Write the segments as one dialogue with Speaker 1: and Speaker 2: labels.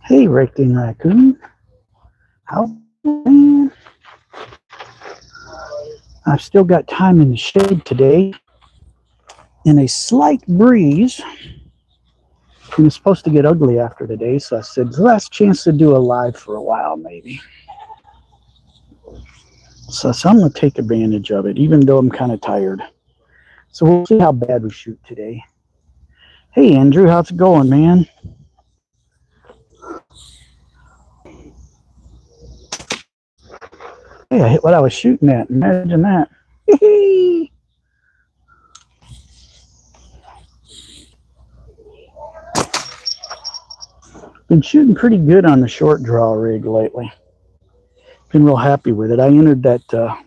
Speaker 1: Hey, Recting Raccoon. How's it going? I've still got time in the shade today in a slight breeze. And it's supposed to get ugly after today, so I said, last chance to do a live for a while, maybe. So I'm going to take advantage of it, even though I'm kind of tired. So we'll see how bad we shoot today. Hey, Andrew, how's it going, man? Hey, I hit what I was shooting at. Imagine that. Been shooting pretty good on the short draw rig lately. Been real happy with it. I entered that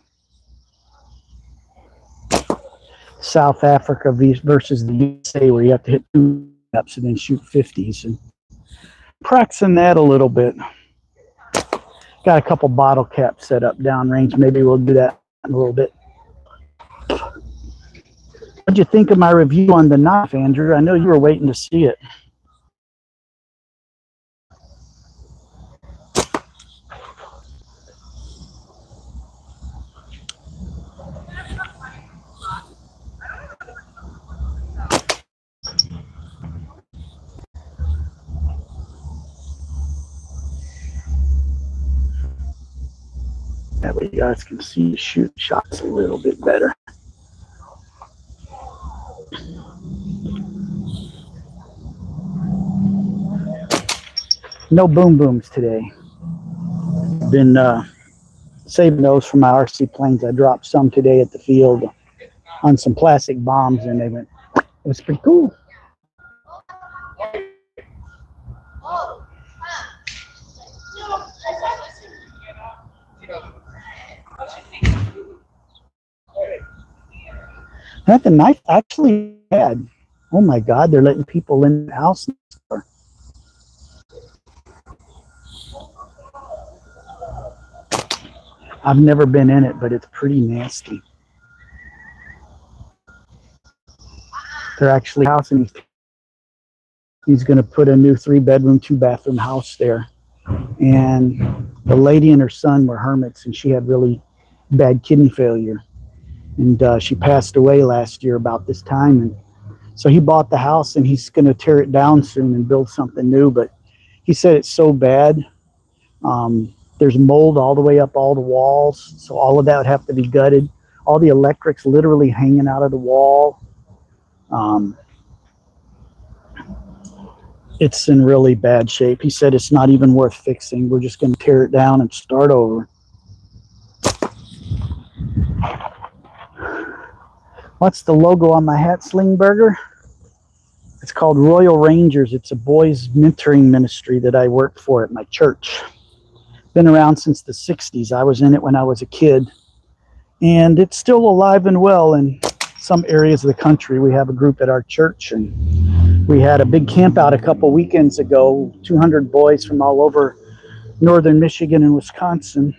Speaker 1: South Africa versus the USA where you have to hit 2 ups and then shoot 50s. And practicing that a little bit. Got a couple bottle caps set up downrange. Maybe we'll do that in a little bit. What'd you think of my review on the knife, Andrew? I know you were waiting to see it. That way you guys can see the shoot shots a little bit better. No boom booms today. Been saving those for my RC planes. I dropped some today at the field on some plastic bombs and they went, it was pretty cool. That the knife actually had. Oh my God, they're letting people in the house. I've never been in it, but it's pretty nasty. They're actually housing. He's going to put a new 3-bedroom, 2-bathroom house there. And the lady and her son were hermits, and she had really bad kidney failure. And she passed away last year about this time. And so he bought the house, and he's going to tear it down soon and build something new. But he said it's so bad. There's mold all the way up all the walls. So all of that would have to be gutted. All the electrics literally hanging out of the wall. It's in really bad shape. He said it's not even worth fixing. We're just going to tear it down and start over. What's the logo on my hat, Slingburger? It's called Royal Rangers. It's a boys mentoring ministry that I work for at my church. Been around since the 60s. I was in it when I was a kid. And it's still alive and well in some areas of the country. We have a group at our church, and we had a big camp out a couple weekends ago. 200 boys from all over northern Michigan and Wisconsin.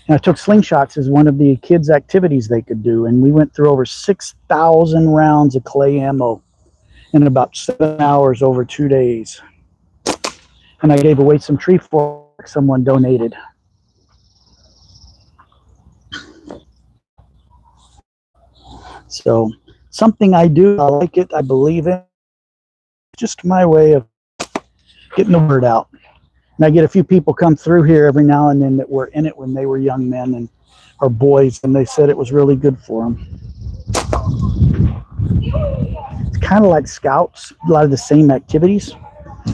Speaker 1: And I took slingshots as one of the kids' activities they could do. And we went through over 6,000 rounds of clay ammo in about 7 hours over 2 days. And I gave away some tree forks someone donated. So something I do, I like it, I believe it. Just my way of getting the word out. And I get a few people come through here every now and then that were in it when they were young men and or boys, and they said it was really good for them. It's kind of like scouts, a lot of the same activities,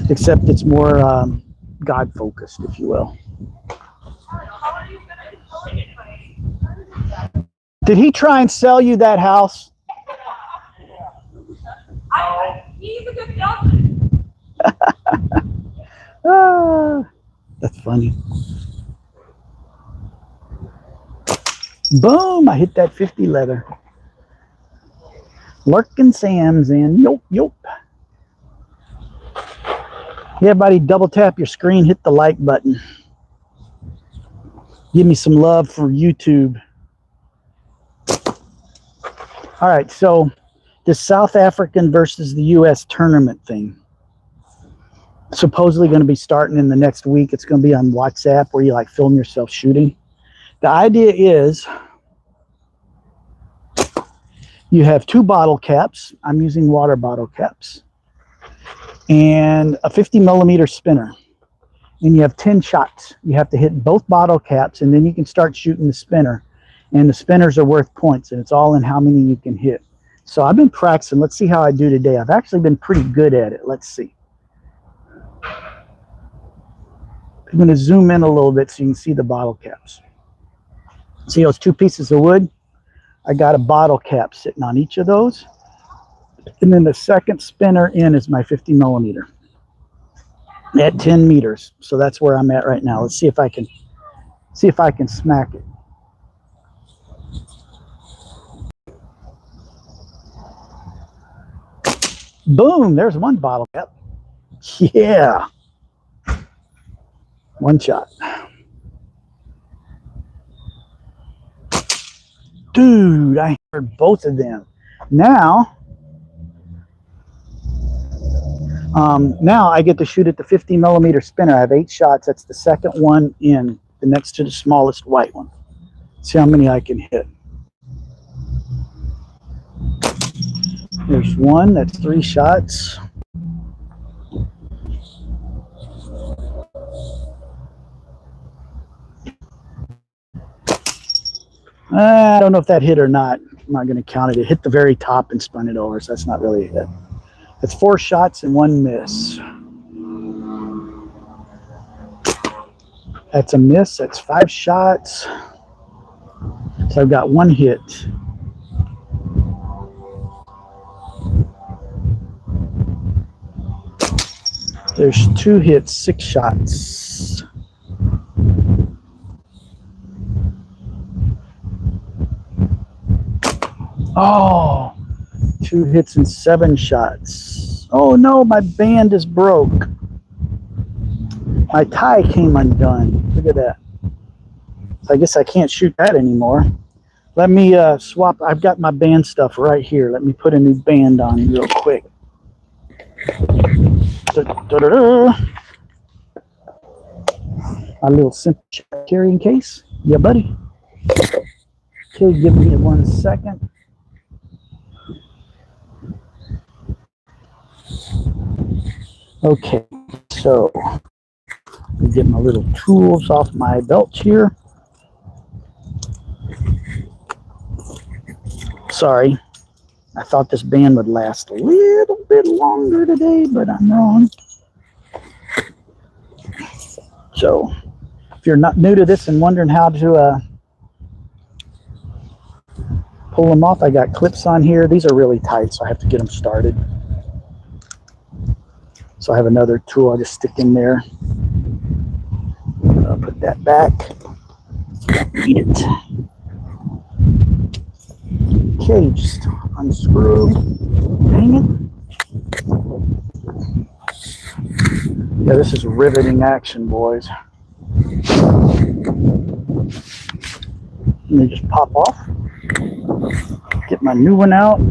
Speaker 1: except it's more God-focused, if you will. Did he try and sell you that house?
Speaker 2: He's a good dog.
Speaker 1: That's funny. Boom! I hit that 50 leather. Lurkin Sam's in. Yop, yop. Yeah, everybody double tap your screen, hit the like button. Give me some love for YouTube. All right, so the South African versus the U.S. tournament thing. supposedly going to be starting in the next week. It's going to be on WhatsApp where you like film yourself shooting. The idea is you have 2 bottle caps. I'm using water bottle caps and a 50 millimeter spinner. And you have 10 shots. You have to hit both bottle caps and then you can start shooting the spinner. And the spinners are worth points and it's all in how many you can hit. So I've been practicing. Let's see how I do today. I've actually been pretty good at it. Let's see. I'm going to zoom in a little bit so you can see the bottle caps. See those 2 pieces of wood? I got a bottle cap sitting on each of those. And then the second spinner in is my 50 millimeter at 10 meters. So that's where I'm at right now. Let's see if I can smack it. Boom, there's 1 bottle cap. Yeah. 1 shot. Dude, I heard both of them. Now I get to shoot at the 50 millimeter spinner. I have 8 shots. That's the second one in, the next to the smallest white one. See how many I can hit. There's 1. That's 3 shots. I don't know if that hit or not. I'm not going to count it. It hit the very top and spun it over, so that's not really a hit. That's 4 shots and 1 miss. That's a miss. That's 5 shots. So I've got 1 hit. There's 2 hits, 6 shots. Oh, 2 hits and 7 shots. Oh no, my band is broke. My tie came undone. Look at that. So I guess I can't shoot that anymore. Let me swap. I've got my band stuff right here. Let me put a new band on real quick. Da-da-da-da. My little Simpleshot carrying case. Yeah, buddy. Okay, give me 1 second. Okay, so let me get my little tools off my belt here. Sorry, I thought this band would last a little bit longer today, but I'm wrong. So if you're not new to this and wondering how to pull them off, I got clips on here. These are really tight, so I have to get them started. So I have another tool I'll just stick in there. I'll put that back. Don't need it. Okay, just unscrew. Hang it. Yeah, this is riveting action, boys. Let me just pop off. Get my new one out.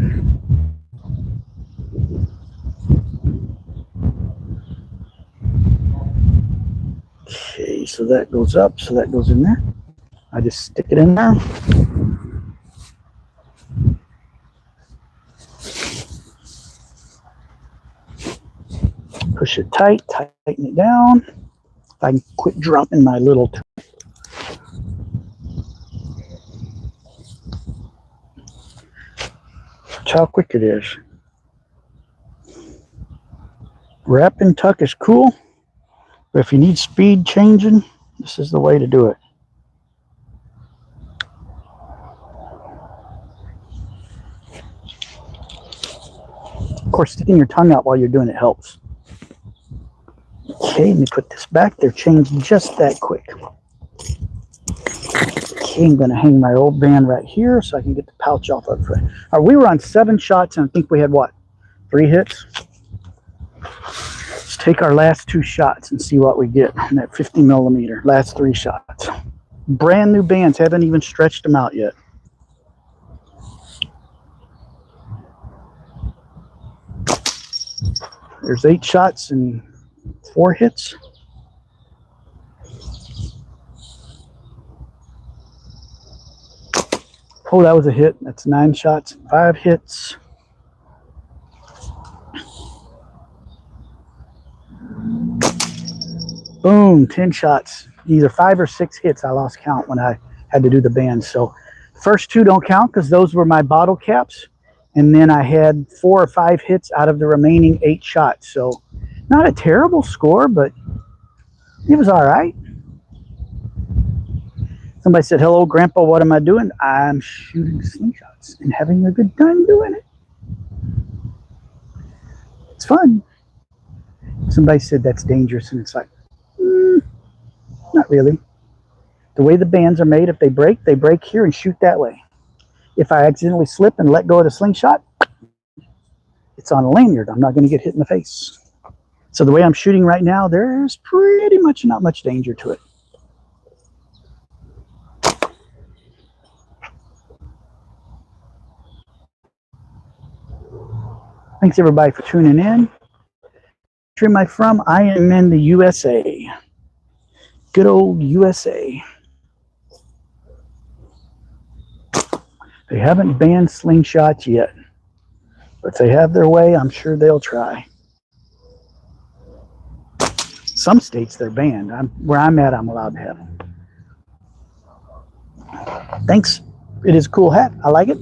Speaker 1: Okay, so that goes up, so that goes in there. I just stick it in there. Push it tight, tighten it down. If I can quit dropping my little tool. Watch how quick it is. Wrap and tuck is cool, but if you need speed changing, this is the way to do it. Of course, sticking your tongue out while you're doing it helps. Okay, let me put this back. They're changed just that quick. Okay, I'm going to hang my old band right here so I can get the pouch off of it. All right, we were on 7 shots, and I think we had, what, 3 hits? Let's take our last 2 shots and see what we get in that 50 millimeter. Last 3 shots. Brand new bands, haven't even stretched them out yet. There's 8 shots and 4 hits. Oh, that was a hit. That's 9 shots, 5 hits. Boom, 10 shots. Either 5 or 6 hits. I lost count when I had to do the bands. So first 2 don't count because those were my bottle caps. And then I had 4 or 5 hits out of the remaining 8 shots. So not a terrible score, but it was all right. Somebody said, hello, Grandpa, what am I doing? I'm shooting slingshots and having a good time doing it. It's fun. Somebody said that's dangerous, and it's like, not really. The way the bands are made, if they break here and shoot that way. If I accidentally slip and let go of the slingshot, it's on a lanyard. I'm not going to get hit in the face. So the way I'm shooting right now, there's pretty much not much danger to it. Thanks everybody for tuning in. Where am I from? I am in the USA. Good old USA. They haven't banned slingshots yet. But if they have their way, I'm sure they'll try. Some states they're banned. Where I'm at, I'm allowed to have them. Thanks. It is a cool hat. I like it.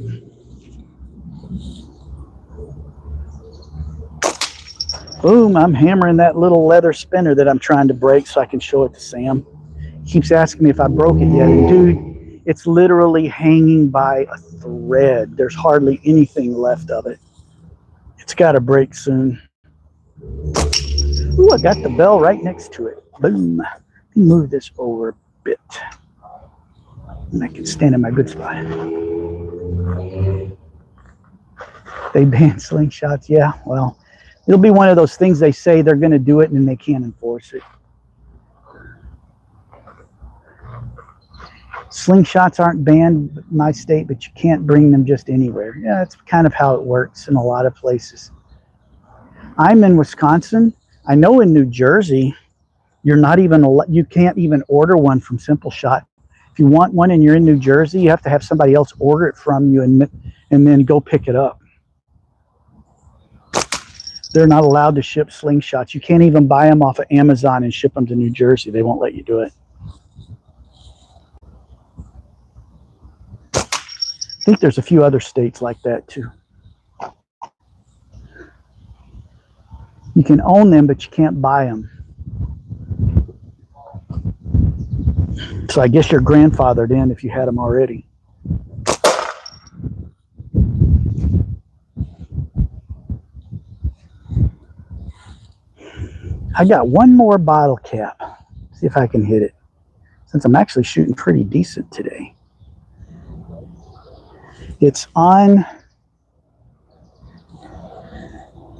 Speaker 1: Boom, I'm hammering that little leather spinner that I'm trying to break so I can show it to Sam. He keeps asking me if I broke it yet. And dude, it's literally hanging by a thread. There's hardly anything left of it. It's got to break soon. Ooh, I got the bell right next to it. Boom. Let me move this over a bit. And I can stand in my good spot. They ban slingshots. Yeah, well, it'll be one of those things they say they're going to do it and then they can't enforce it. Slingshots aren't banned in my state, but you can't bring them just anywhere. Yeah, that's kind of how it works in a lot of places. I'm in Wisconsin. I know in New Jersey, you can't even order one from Simpleshot. If you want one and you're in New Jersey, you have to have somebody else order it from you and then go pick it up. They're not allowed to ship slingshots. You can't even buy them off of Amazon and ship them to New Jersey. They won't let you do it. I think there's a few other states like that too. You can own them, but you can't buy them. So I guess you're grandfathered in if you had them already. I got one more bottle cap. See if I can hit it. Since I'm actually shooting pretty decent today. It's on.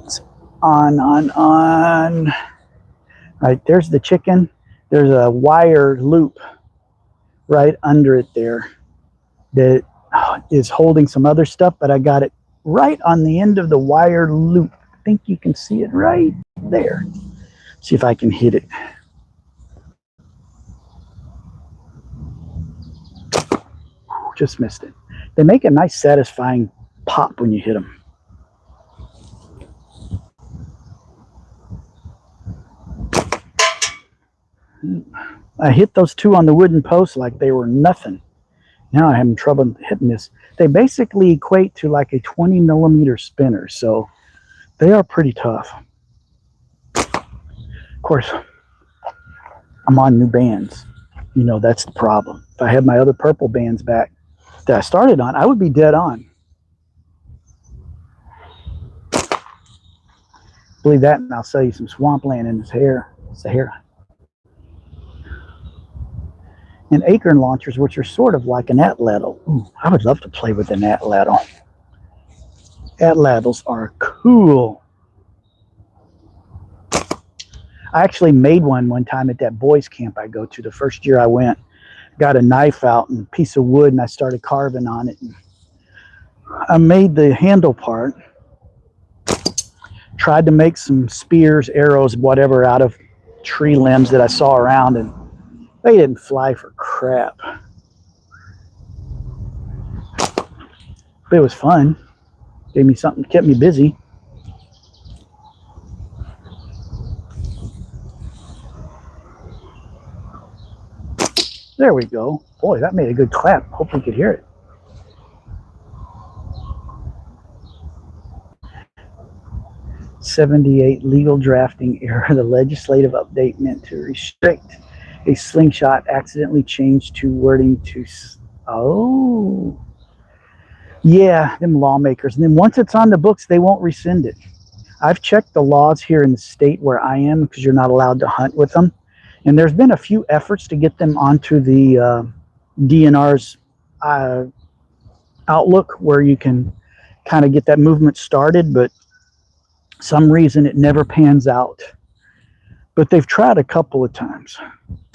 Speaker 1: It's on. Right, there's the chicken. There's a wire loop right under it there that is holding some other stuff, but I got it right on the end of the wire loop. I think you can see it right there. See if I can hit it. Just missed it. They make a nice satisfying pop when you hit them. I hit those 2 on the wooden post like they were nothing. Now I'm having trouble hitting this. They basically equate to like a 20 millimeter spinner, so they are pretty tough. Of course, I'm on new bands. You know, that's the problem. If I had my other purple bands back that I started on, I would be dead on. Believe that, and I'll sell you some swampland in Sahara. And acorn launchers, which are sort of like an atlatl. Ooh, I would love to play with an atlatl. Atlatls are cool. I actually made one time at that boys camp I go to. The first year I went, got a knife out and a piece of wood, and I started carving on it. And I made the handle part. Tried to make some spears, arrows, whatever out of tree limbs that I saw around, and they didn't fly for crap. But it was fun. Gave me something, kept me busy. There we go. Boy, that made a good clap. Hope we could hear it. '78 legal drafting error. The legislative update meant to restrict a slingshot accidentally changed to wording to. Oh, yeah, them lawmakers. And then once it's on the books, they won't rescind it. I've checked the laws here in the state where I am because you're not allowed to hunt with them. And there's been a few efforts to get them onto the DNR's outlook where you can kind of get that movement started, but some reason it never pans out. But they've tried a couple of times.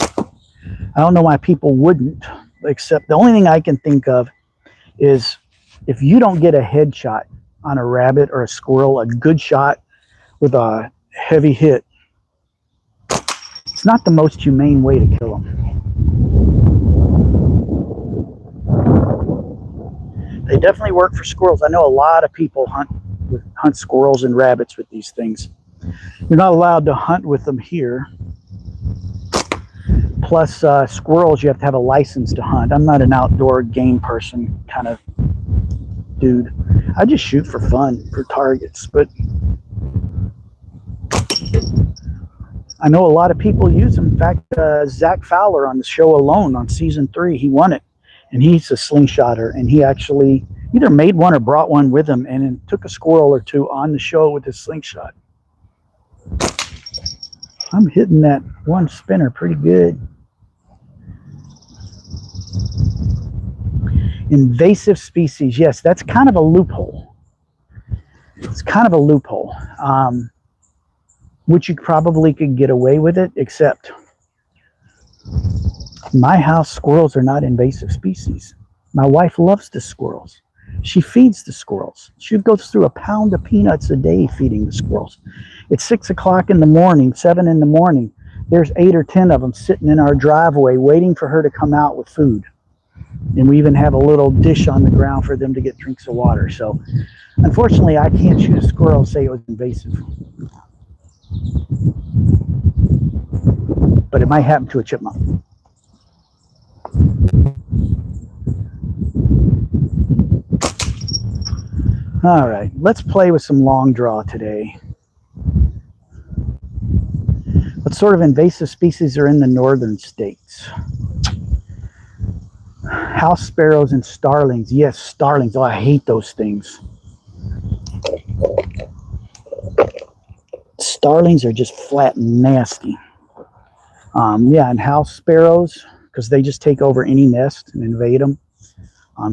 Speaker 1: I don't know why people wouldn't, except the only thing I can think of is if you don't get a headshot on a rabbit or a squirrel, a good shot with a heavy hit, it's not the most humane way to kill them. They definitely work for squirrels. I know a lot of people hunt squirrels and rabbits with these things. You're not allowed to hunt with them here. Plus, squirrels, you have to have a license to hunt. I'm not an outdoor game person kind of dude. I just shoot for fun, for targets. But I know a lot of people use them. In fact, Zach Fowler on the show Alone on season 3, he won it. And he's a slingshotter. And he actually either made one or brought one with him and took a squirrel or two on the show with his slingshot. I'm hitting that one spinner pretty good. Invasive species. Yes, that's kind of a loophole. It's kind of a loophole. Which you probably could get away with it, except my house squirrels are not invasive species. My wife loves the squirrels. She feeds the squirrels. She goes through a pound of peanuts a day feeding the squirrels. It's 6 o'clock in the morning, 7 in the morning. There's 8 or 10 of them sitting in our driveway waiting for her to come out with food. And we even have a little dish on the ground for them to get drinks of water. So unfortunately, I can't shoot a squirrel and say it was invasive. But it might happen to a chipmunk. All right, let's play with some long draw today. What sort of invasive species are in the northern states? House sparrows and starlings. Yes, starlings. Oh, I hate those things. Starlings are just flat and nasty. Yeah, and house sparrows, because they just take over any nest and invade them.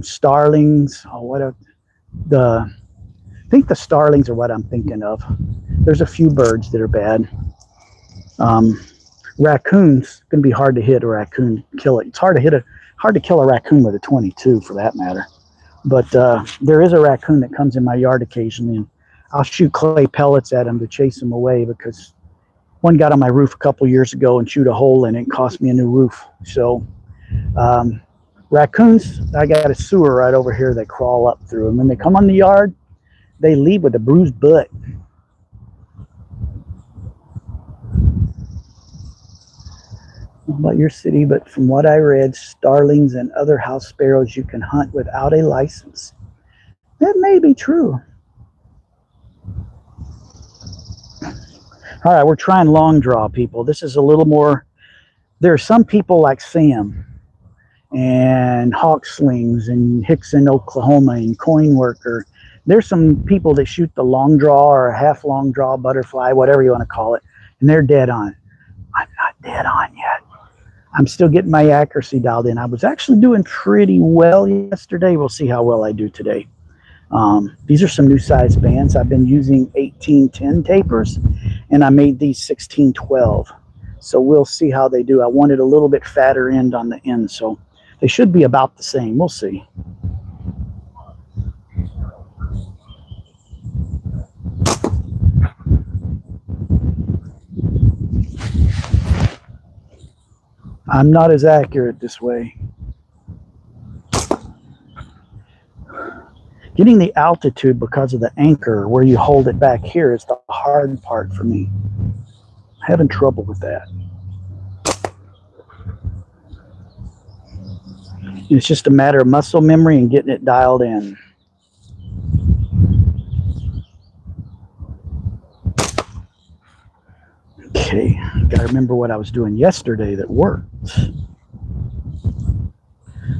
Speaker 1: Starlings. Oh, I think the starlings are what I'm thinking of. There's a few birds that are bad. Raccoons, going to be hard to hit a raccoon, kill it. It's hard to kill a raccoon with a .22 for that matter. But there is a raccoon that comes in my yard occasionally, and I'll shoot clay pellets at him to chase him away because one got on my roof a couple years ago and chewed a hole in it and cost me a new roof. So raccoons, I got a sewer right over here. They crawl up through, and when they come on the yard, they leave with a bruised butt. I don't know about your city, but from what I read, starlings and other house sparrows you can hunt without a license. That may be true. All right, we're trying long draw, people. This is a little more. There are some people like Sam and Hawk Slings and Hickson, Oklahoma, and Coin Worker. There's some people that shoot the long draw or a half long draw, butterfly, whatever you want to call it, and they're dead on. I'm not dead on yet. I'm still getting my accuracy dialed in. I was actually doing pretty well yesterday. We'll see how well I do today. These are some new size bands. I've been using 1810 tapers, and I made these 1612. So we'll see how they do. I wanted a little bit fatter end on the end, so they should be about the same. We'll see. I'm not as accurate this way. Getting the altitude because of the anchor where you hold it back here is the hard part for me. I'm having trouble with that. It's just a matter of muscle memory and getting it dialed in. Okay, gotta remember what I was doing yesterday that worked.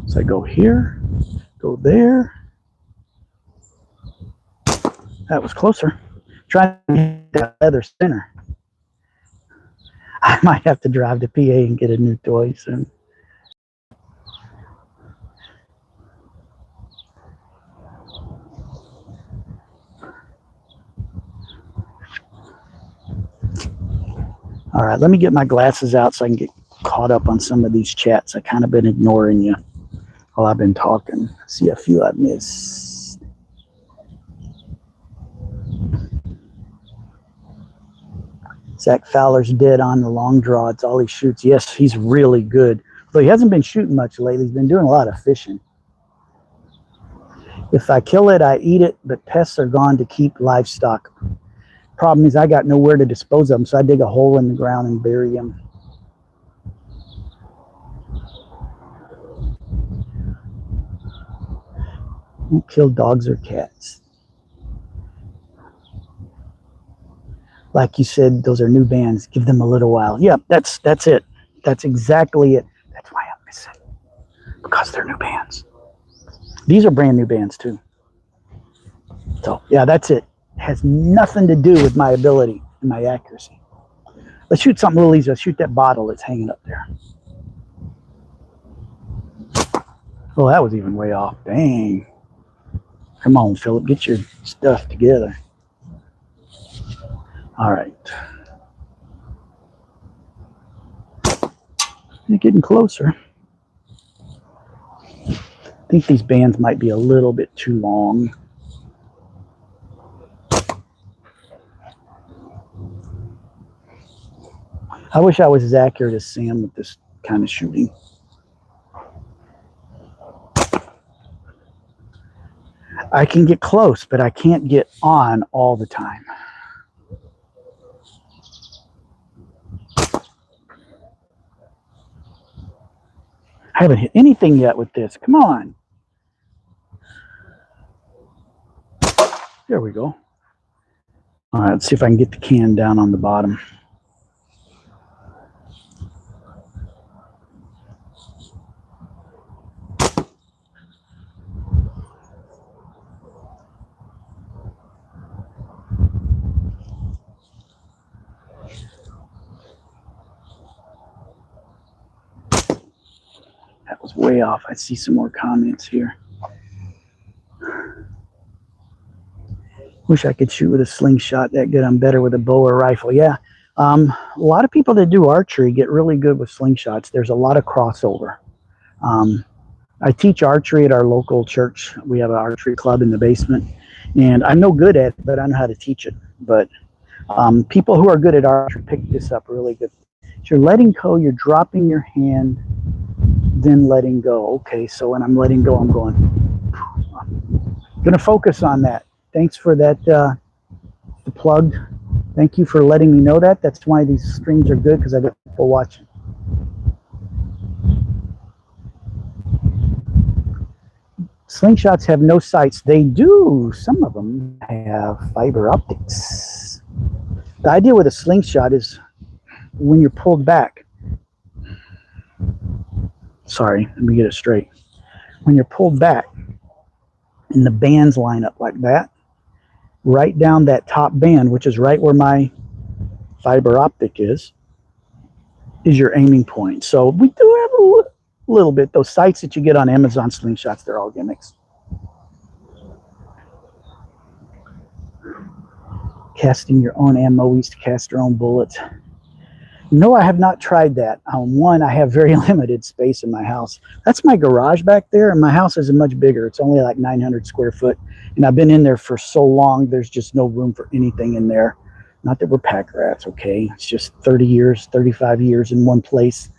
Speaker 1: So I go here, go there. That was closer. Trying to get that leather center. I might have to drive to PA and get a new toy soon. All right, let me get my glasses out so I can get caught up on some of these chats. I kind of been ignoring you while I've been talking. See a few I've missed. Zach Fowler's dead on the long draw. It's all he shoots. Yes, he's really good. Though he hasn't been shooting much lately. He's been doing a lot of fishing. If I kill it, I eat it, but pests are gone to keep livestock. Problem is I got nowhere to dispose of them, so I dig a hole in the ground and bury them. Don't kill dogs or cats. Like you said, those are new bands. Give them a little while. Yeah, that's it. That's exactly it. That's why I'm missing. Because they're new bands. These are brand new bands too. So yeah, that's it. Has nothing to do with my ability and my accuracy. Let's shoot something a little easier. Let's shoot that bottle that's hanging up there. Oh, that was even way off. Dang. Come on, Philip, get your stuff together. All right. You're getting closer. I think these bands might be a little bit too long. I wish I was as accurate as Sam with this kind of shooting. I can get close, but I can't get on all the time. I haven't hit anything yet with this. Come on. There we go. All right, let's see if I can get the can down on the bottom. That was way off. I see some more comments here. Wish I could shoot with a slingshot that good. I'm better with a bow or rifle. Yeah. A lot of people that do archery get really good with slingshots. There's a lot of crossover. I teach archery at our local church. We have an archery club in the basement. And I'm no good at it, but I know how to teach it. But people who are good at archery pick this up really good. So you're letting go, you're dropping your hand, then letting go. Okay, so when I'm letting go, I'm going. I'm going to focus on that. Thanks for that, the plug. Thank you for letting me know that. That's why these streams are good, because I got people watching. Slingshots have no sights. They do. Some of them have fiber optics. The idea with a slingshot is when you're pulled back. Sorry, let me get it straight. When you're pulled back and the bands line up like that, right down that top band, which is right where my fiber optic is your aiming point. So we do have a little bit. Those sights that you get on Amazon slingshots, they're all gimmicks. Casting your own ammo. We used to cast our own bullets. No, I have not tried that. One, I have very limited space in my house. That's my garage back there, and my house isn't much bigger. It's only like 900 square foot, and I've been in there for so long, there's just no room for anything in there. Not that we're pack rats, okay? It's just 30 years, 35 years in one place.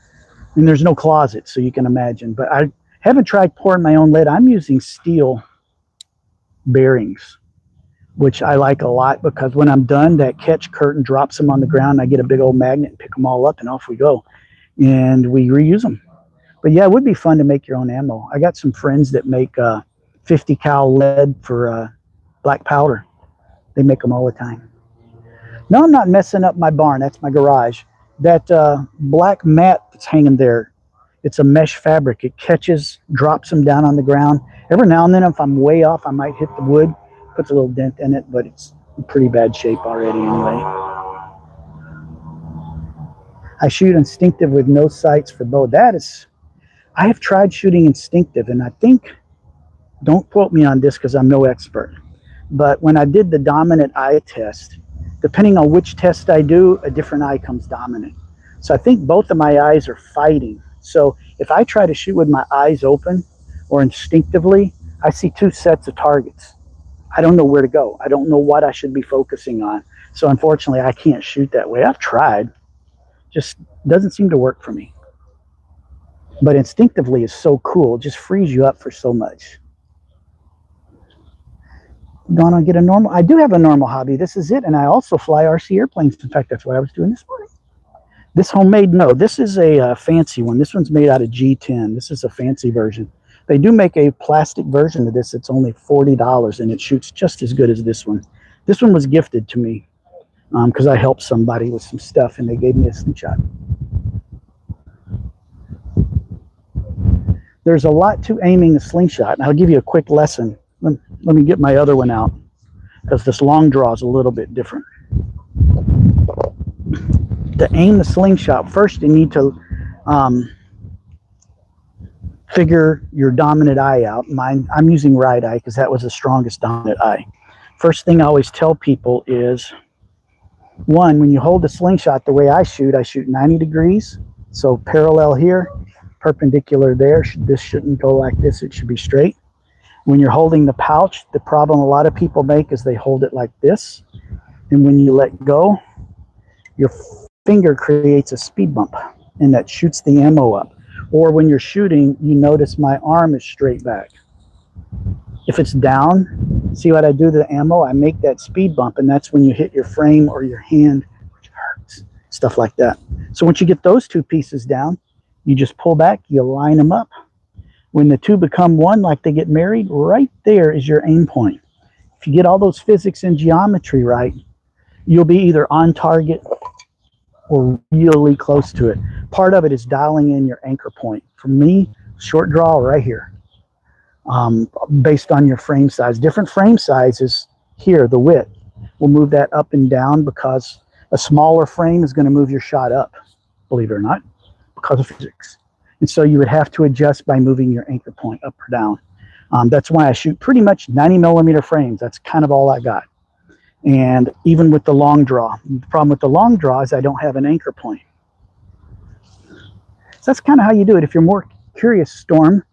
Speaker 1: And there's no closet, so you can imagine. But I haven't tried pouring my own lead. I'm using steel bearings, which I like a lot because when I'm done, that catch curtain drops them on the ground. I get a big old magnet and pick them all up, and off we go. And we reuse them. But yeah, it would be fun to make your own ammo. I got some friends that make 50 cal lead for black powder. They make them all the time. No, I'm not messing up my barn. That's my garage. That black mat that's hanging there, it's a mesh fabric. It catches, drops them down on the ground. Every now and then, if I'm way off, I might hit the wood, puts a little dent in it, but it's in pretty bad shape already anyway. I shoot instinctive with no sights for bow. I have tried shooting instinctive, and I think, don't quote me on this because I'm no expert, but when I did the dominant eye test, depending on which test I do, a different eye comes dominant. So I think both of my eyes are fighting. So if I try to shoot with my eyes open or instinctively, I see two sets of targets. I don't know where to go. I don't know what I should be focusing on. So unfortunately, I can't shoot that way. I've tried, just doesn't seem to work for me. But instinctively is so cool. It just frees you up for so much. Gonna get a normal. I do have a normal hobby. This is it. And I also fly RC airplanes. In fact, that's what I was doing this morning. This homemade, no, this is a fancy one. This one's made out of G10. This is a fancy version. They do make a plastic version of this. It's only $40 and it shoots just as good as this one. This one was gifted to me because I helped somebody with some stuff and they gave me a Slingshot. There's a lot to aiming a Slingshot, and I'll give you a quick lesson. Let me get my other one out because this long draw is a little bit different. To aim the Slingshot, first you need to figure your dominant eye out. I'm using right eye because that was the strongest dominant eye. First thing I always tell people is, one, when you hold the Slingshot the way I shoot 90 degrees. So parallel here, perpendicular there. This shouldn't go like this. It should be straight. When you're holding the pouch, the problem a lot of people make is they hold it like this. And when you let go, your finger creates a speed bump and that shoots the ammo up. Or when you're shooting, you notice my arm is straight back. If it's down, see what I do to the ammo? I make that speed bump, and that's when you hit your frame or your hand, which hurts, stuff like that. So once you get those two pieces down, you just pull back, you line them up. When the two become one, like they get married, right there is your aim point. If you get all those physics and geometry right, you'll be either on target or really close to it. Part of it is dialing in your anchor point. For me, short draw right here, based on your frame size. Different frame sizes here, the width, will move that up and down because a smaller frame is going to move your shot up, believe it or not, because of physics. And so you would have to adjust by moving your anchor point up or down. That's why I shoot pretty much 90 millimeter frames. That's kind of all I got. And even with the long draw, the problem with the long draw is I don't have an anchor point. So that's kind of how you do it. If you're more curious, Storm,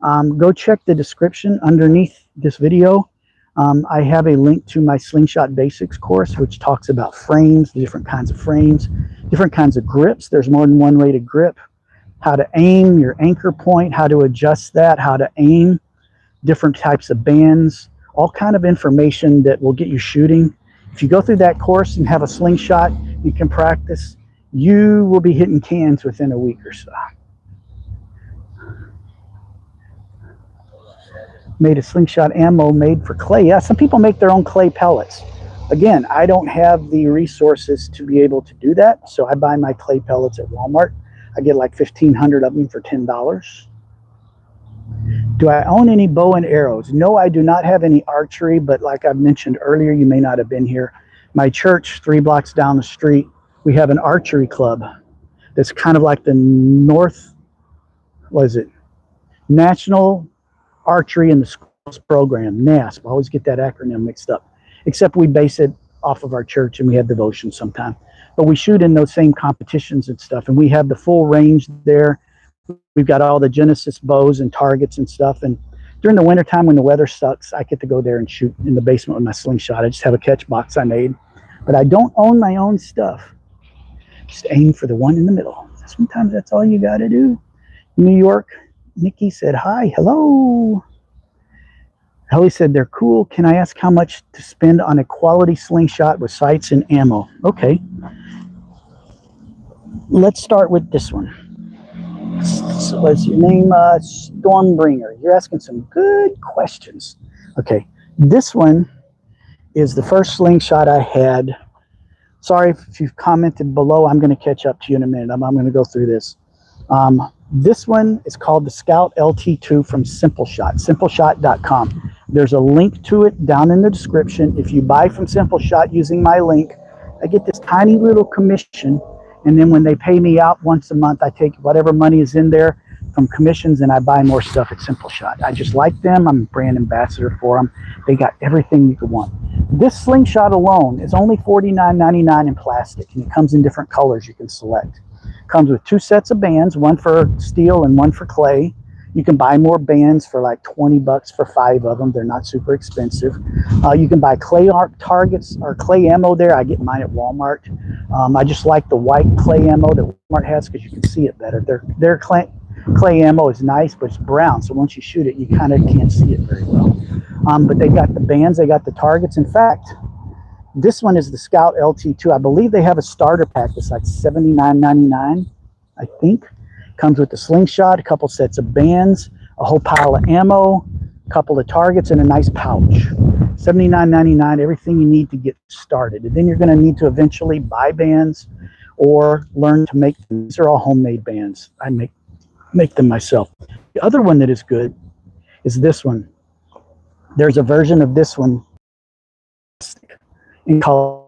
Speaker 1: go check the description underneath this video. I have a link to my Slingshot Basics course, which talks about frames, the different kinds of frames, different kinds of grips. There's more than one way to grip, how to aim, your anchor point, how to adjust that, how to aim, different types of bands, all kind of information that will get you shooting. If you go through that course and have a Slingshot, you can practice, you will be hitting cans within a week or so. Made a Slingshot ammo made for clay. Yeah, some people make their own clay pellets. Again, I don't have the resources to be able to do that, so I buy my clay pellets at Walmart. I get like 1,500 of them for $10. Do I own any bow and arrows? No, I do not have any archery, but like I mentioned earlier, you may not have been here. My church, 3 blocks down the street, we have an archery club that's kind of like the National Archery in the Schools Program, NASP. I always get that acronym mixed up, except we base it off of our church and we have devotion sometime. But we shoot in those same competitions and stuff, and we have the full range there. We've got all the Genesis bows and targets and stuff. And during the wintertime when the weather sucks, I get to go there and shoot in the basement with my Slingshot. I just have a catch box I made. But I don't own my own stuff. Just aim for the one in the middle. Sometimes that's all you got to do. New York, Nikki said hi, hello. Helly said they're cool. Can I ask how much to spend on a quality slingshot with sights and ammo? Okay, let's start with this one. So what's your name? Stormbringer. You're asking some good questions. Okay, this one is the first slingshot I had. Sorry if you've commented below. I'm going to catch up to you in a minute. I'm going to go through this. This one is called the Scout LT2 from Simpleshot, simpleshot.com. There's a link to it down in the description. If you buy from Simpleshot using my link, I get this tiny little commission. And then when they pay me out once a month, I take whatever money is in there from commissions and I buy more stuff at Simpleshot. I just like them. I'm a brand ambassador for them. They got everything you could want. This slingshot alone is only $49.99 in plastic, and it comes in different colors you can select. Comes with 2 sets of bands, one for steel and one for clay. You can buy more bands for like 20 bucks for 5 of them. They're not super expensive. You can buy clay art targets or clay ammo there. I get mine at Walmart. I just like the white clay ammo that Walmart has because you can see it better. Their clay ammo is nice, but it's brown. So once you shoot it, you kind of can't see it very well. But they got the bands, they got the targets. In fact, this one is the Scout LT2. I believe they have a starter pack that's like $79.99, I think. Comes with the slingshot, a couple sets of bands, a whole pile of ammo, a couple of targets, and a nice pouch. $79.99, everything you need to get started. And then you're going to need to eventually buy bands or learn to make them. These are all homemade bands. I make them myself. The other one that is good is this one. There's a version of this one in color.